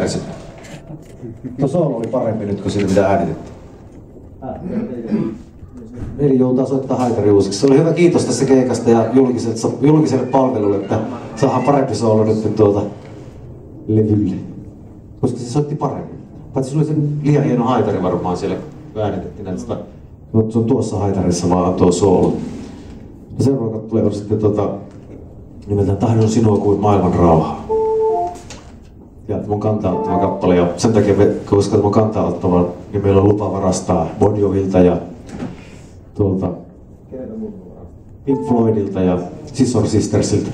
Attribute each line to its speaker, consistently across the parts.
Speaker 1: kärsinyt. Tuo soolo oli parempi nyt kuin siitä mitä äänitettiin. Veli joutaa soittaa haitari uusiksi. Se oli hyvä kiitos tästä keikasta ja julkiselle palvelulle, että saadaan parempi soolo nyt tuolta levylle. Koska se soitti paremmin. Paitsi sulla oli se liian hieno haitari varmaan siellä äänitettiin näitä. Se on tuossa haitarissa vaan tuo soolo. Ja seuraava kappale on sitten nimeltään Tahdon sinua kuin maailman rauhaa. Ja mun kantaa ottava kappale ja sen takia, koska mun kantaa ottava, niin meillä on lupa varastaa Bon Jovilta ja Pink Floydilta ja Scissor Sistersilta.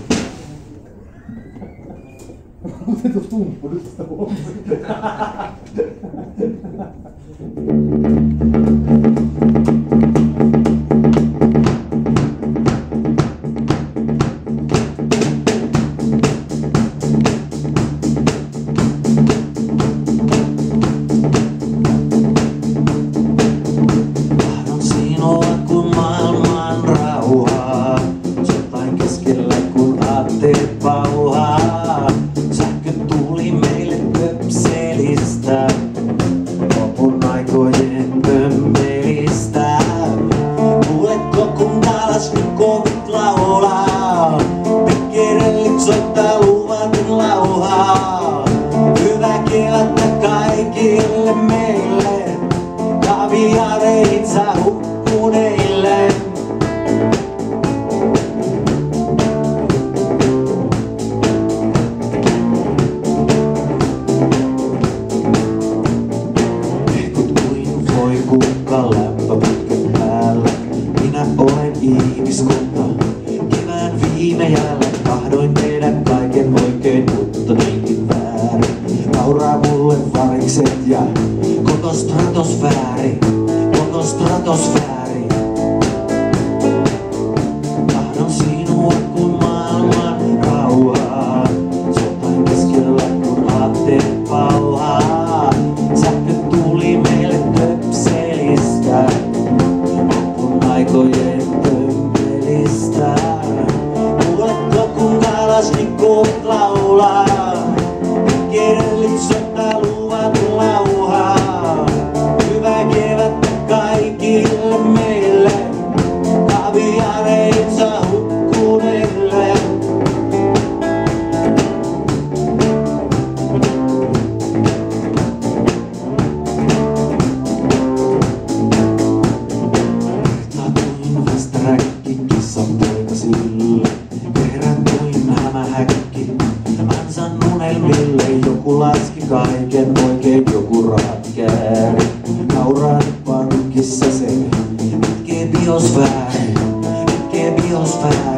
Speaker 2: Biosfääri,